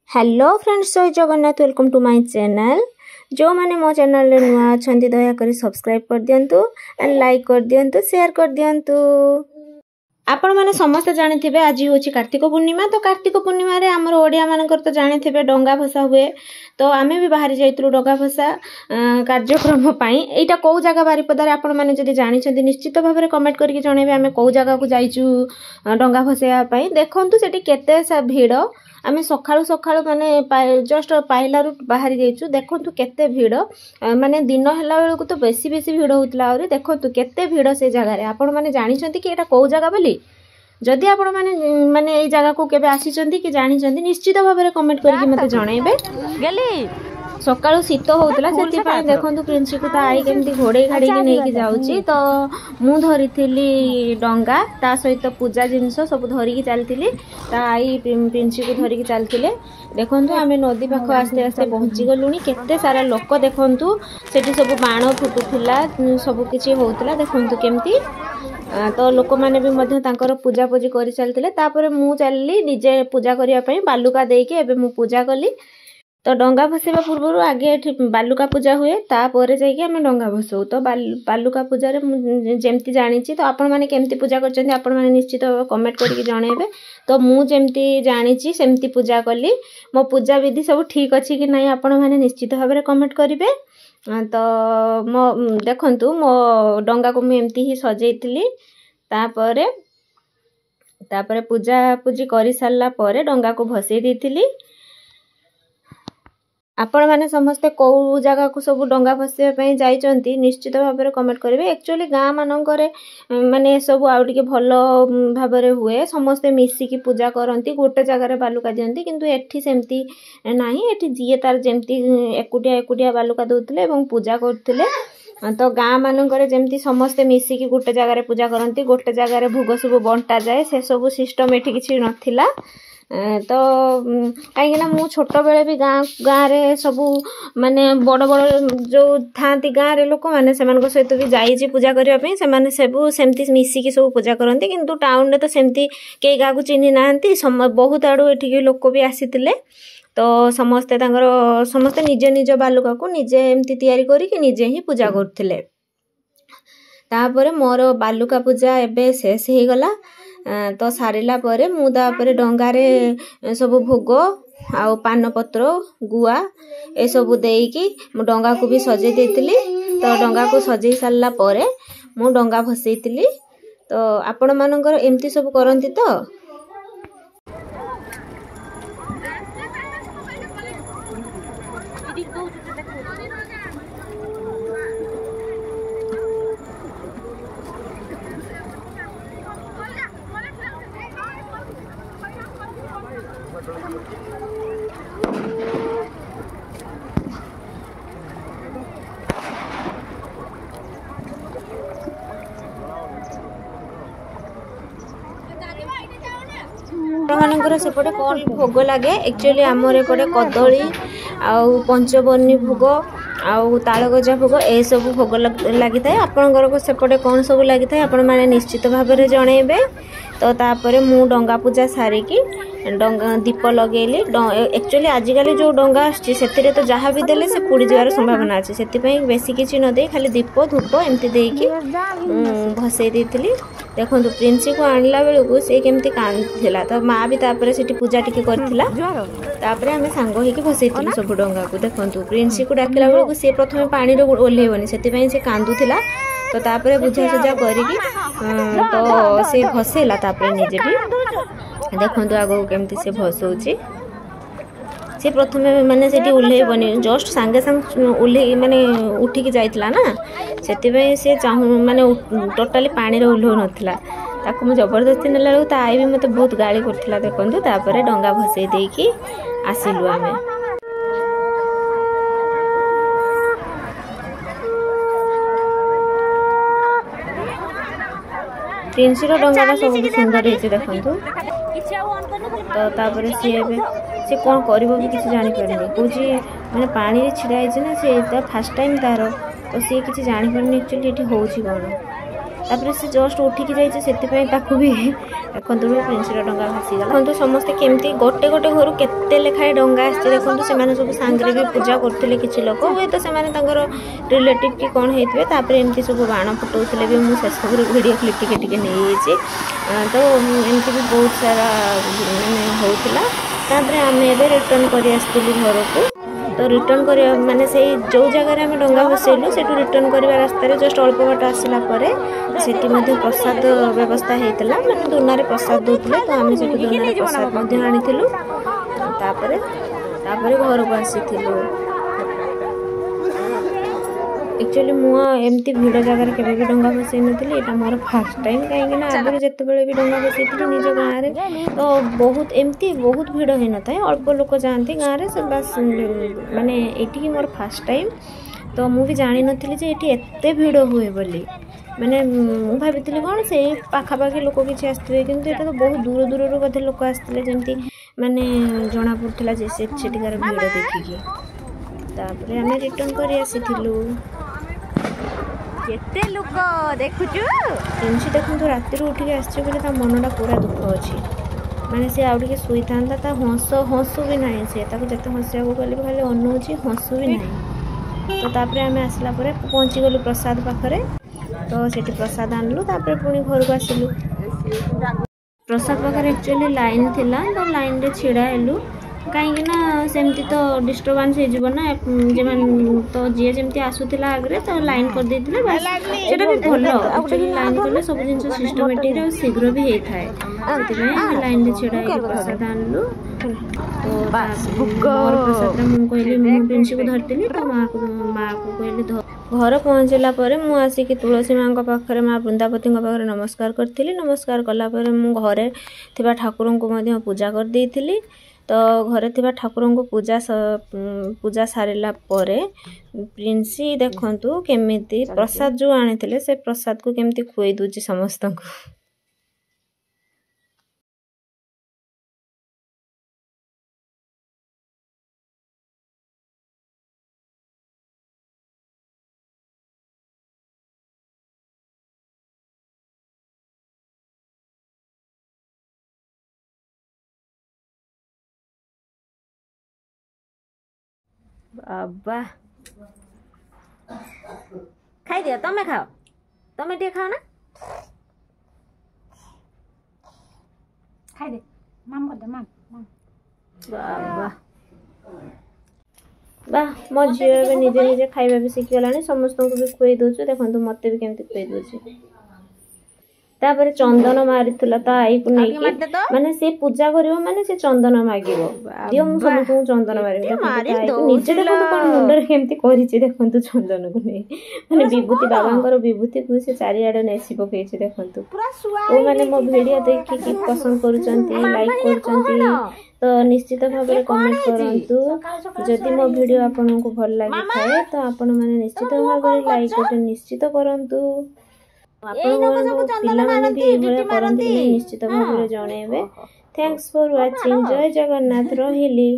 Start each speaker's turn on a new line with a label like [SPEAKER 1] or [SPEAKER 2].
[SPEAKER 1] Hello friends, Jai Jagannath. Welcome to my channel. जो मैंने मो चैनल रे नुआ अछंती दयाकरी सब्सक्राइब कर दियंतु एंड लाइक कर दियंतु, शेयर कर दियंतु। आपण माने समस्त जानिथिबे आज होची कार्तिक पूर्णिमा। तो कार्तिक पूर्णिमा रे हमर ओडिया मानकर तो जानिथिबे डंगा भसा हुए। तो आमे भी बाहर जाइतलु डंगा भसा कार्यक्रम पई। एटा को जगह बारिपदा रे आपण माने जदि जानिछंती निश्चित भाबरे कमेंट करके जणेबे आमे को जगह को जाइचु डंगा भसेया पई। देखंतु सेठी केते सा भीड़। आमे सखाळु सखाळु माने जस्ट पाइलारु बाहरी जाइचु। देखंतु केते भीड़, माने दिन हला बेलकु तो बेसी बेसी भीड़ होतला। और देखंतु केते भीड़ से जगह रे। आपण माने जानिछंती कि एटा को जगह बोली? जदि आपण माने ए जगह को केबे आसीचंती कि जानिछंती निश्चित भाबरे कमेंट करके मते जणेबे। गेली सकाळु शीत होतला, सेति पय देखंतु प्रिंसी को ता आई केमती घोड़े गाड़ी के नेकी जाउची। तो मु धरिथिली डंगा, ता सहित पूजा जिंस सब धरि की चलथिली। ता आई प्रिंसी को धरि की चलथिले। देखंतु आमे नदी पाखो आस्ते आस्ते पहुंची गलुनी। केते सारा लोक देखंतु सेठी सब बाण फुटुथिला, सब किछि होतला। देखंतु केमती तो लोक माने भी मध्य तांकर पूजा पूजी करि चलथिले। तापरे मु चलली निजे पूजा करिया पई बालुका देके। एबे मु पूजा कली। तो डंगा भसेबा पूर्व आगे एठी बालुका पूजा हुए, तापर जाइके आमे डंगा भसौ। तो बालुका पूजा रे जेमती जानिछि। तो आपण माने केमती पूजा करछन्ती आपण माने निश्चित कमेंट करके जणेबे। तो मु जेमती जानिछि सेमती पूजा कली। मो पूजा विधि सब ठीक अछि कि नै आपण माने निश्चित भाबरे कमेंट करिवे। तो मो देखंतु मो डंगा को मु एमती ही सजेइतिली। तापरे पूजा पूजी करि सारला परे डंगा को भसेइ देइतिली। आपण माने समस्ते को जगह को सब डंगा भसेबा पई जाइचंती निश्चित भाबरे कमेंट करिवे। एक्चुअली गां मानंकरे माने सब आउ टिके भलो भाबरे हुए। समस्ते मिसी की पूजा करंती, गोटे जगह रे बालुका दियंती। किंतु एठी सेमती नाही। एठी जिए तार जेमती एकुटिया एकुटिया बालुका दउतले एवं पूजा करथिले। तो गां मानंकरे जेमती समस्ते मिसी की गोटे जगह रे पूजा करंती, गोटे जगह रे भोग सब बंटा जाए, से सब सिस्टम एठी किछि नथिला। तो कहीं मु छोट बेले भी गाँ रे सबू माने बड़ बड़ जो थांती गाँ रे लोक माने सेमान सहित भी जाइए पूजा करने से सबू सेमती मिसिकी सब पूजा करती। किंतु टाउन रे तो सेमती कई गाँ को चिन्ह ना, बहुत आड़ू एठिक लोक भी आसीतिले। तो समस्ते समस्ते निज निज बालुका को निजे एमती तैयारी करके निजे ही पूजा करथिले। तापर मोर बालुका पूजा एबे शेष हो गला। तो सारिला परे मु तापरे डंगा रे सब भोग आउ पान पत्र गुआ ए सब देकी मु डंगा को भी सजे देइतिली। तो डंगा को सजे सारला परे मु डंगा भसेइतिली। तो आपण मानकर एमती सब करंती। तो मानकर सेपटे कौन भोग लगे? एक्चुअली आमर एपटे कदली आउ पंचबर्णी भोग आउ तालगजा भोग ए सब भोग लगी था। आपणकर सेपटे कौन सब लगी था आपण माने निश्चित भाबरे जणेबे। तो तापरे मु डंगा पूजा सारिकी डंगा दीप लगेली। एक्चुअली आजिकल जो डंगा आछि सेतिरे तो जहाँ भी देले से पुड़ी जावार संभावना अछि। सेति पई बेसी किछि न दे खाली दीप धूप एमती देकी भसई देइतिली। देखंतु प्रिंसी को आणला बेलकु से केमती कांदिला। तो माँ भी तापरे सेठी पूजा टिके करथिला। तापरे हमें सांग होइकी भसईतिलु सब डंगा को। देखंतु प्रिंसी को डाकिला बेलकु से प्रथमे पानी रे ओल्हेबनी, सेति पई से कांदुथिला। तो तापरे बुझा सुझा करिकी तो से भसेला। तापरे निजे भी देखंतु आगो केमती से भसौची। से प्रथमे माने सेठी ओल्हेबनी, जस्ट सांगे सांग ओल्हे माने उठिकी जाइतला ना, सेति पई से चाहू माने टोटली पानी रे ओल्हो नथिला। ताको मु जबरदस्ती नेला बेलकु ता आई भी मते बहुत गाली करथिला। देखंतु तापरे डंगा भसई देकी आसिलु आमे। प्रिंसीर डंगा सब सुंदर होइছে देखंतु। तो तापरे से कौन करिवो भी किसी जानि परनी कोजी माने पानी रे छिड़ा आइছে ना, से फर्स्ट टाइम तार। तो सी किसी जानि परनी एक्चुअली एठी होउची कोन। तापर से जस्ट उठिकी जाइए से भी देखो प्रिंसीर डंगा भासीगला देखो समस्ते केमती गोटे गोटे घर केते लेखाएं डंगा आसছে देखो से सब सांगे भी पूजा करते किसी लोक हुए तो से रिलेटिव कि कौन होते तापर एमती सब बाण फुटाऊे भी मुझे सब वीडियो क्लिप टिके नहीं तो एमती भी बहुत सारा मैंने होता तापर आम रिटर्न कर घर को तो रिटर्न कर माने से जो जगह आम डंगा बसैलु से रिटर्न करवा रास्तार जस्ट अल्प बाट आसला सेठी प्रसाद व्यवस्था होता मैंने दुनारे प्रसाद दूसरे तो आम से दुनारे प्रसाद आनी घर को आसी एक्चुअली मुझे भिड़ जगार के डंगा बसई नी यहाँ मोर फास्ट टाइम कहीं आगे जिते बड़े भी डंगा बसई निज गाँव में तो बहुत एमती बहुत भिड़ हो न था अल्प लोक जाती गाँव में बस माने ये मोर फास्ट टाइम तो मुझे जानी नी ये एत भिड़ हुए बोली मैंने भाई कौन से पाखापाखि लोक किसी आसते कि तो बहुत दूर दूर बोधे लोक आसते जमी माने जना पड़ा सेठिकार भिड़ देखिकी तापर आम रिटर्न कर आसीलु केते लोक देखुचु प्रिंसी देखो राति उठिक आसचे बोले मनटा पूरा दुख अच्छी माने से आउ शुई था हसु भी ना से जिते हसिया गले भी खाली अनौची हसु भी ना तो तापर आम आसला पहुँची गलु प्रसाद पाखरे तो सेठी प्रसाद आनलु तापर पुणी घर को आसिलु प्रसाद पाखरे एक्चुअली लाइन थिला तो लाइन रे छिड़ा हेलु कहीं सेमती तो डिस्टर्बांस होना तो जी जमी आसूला आगे तो लाइन कर देते भी भल एक्चुअली लाइन कले सब जिन सिस्टमेटिक शीघ्र भी होता है से लाइन में छिड़ा प्रसाद आनलु तो प्रसाद मुझे प्रिंसी को धरती तो माँ को कहली घर पहुँचला मुझे आसिक तुलसी माँ पाखे माँ वृंदावती पाखे नमस्कार करी नमस्कार कलापर मुझे घरे ठाकुर को पूजा कर देती तो घरे थिबा ठाकुरों को पूजा सारिला परे प्रिंसी देखंतु केमिति प्रसाद जो आनिथिले से प्रसाद को केमिति खुई दूची समस्त को बाबा खाई दिया तमें खाओ तमें टे खाओ ना
[SPEAKER 2] खाई दे माम कर दे माम
[SPEAKER 1] बाबा वाह मो झील निजे निजे खाଇବା भी शिखिगला समस्त को भी खुई दूसु देखो मत भी केमती खुई दूसु तापर चंदन मारिथुला तो आई को नहीं माने से पूजा करिवो माने से चंदन मागिवो दियो मु सब को चंदन मारिबो निजे देखो कोन मुंडर केमती करिछि देखंतु चंदन को नहीं माने विभूति बाबांकर विभूति को से चारि आडे नेसी पकेछि देखंतु ओ माने मो वीडियो देखि कि पसंद करूचंती लाइक करूचंती तो निश्चित भाव में कमेंट करंतु जदि मो वीडियो आपन को भल लागि थाए तो आपन माने निश्चित भाव में लाइक गोटे निश्चित करंतु पिला भी निश्चित भाव में जनइबे थैंक्स फॉर वाचिंग जय जगन्नाथ रहिली।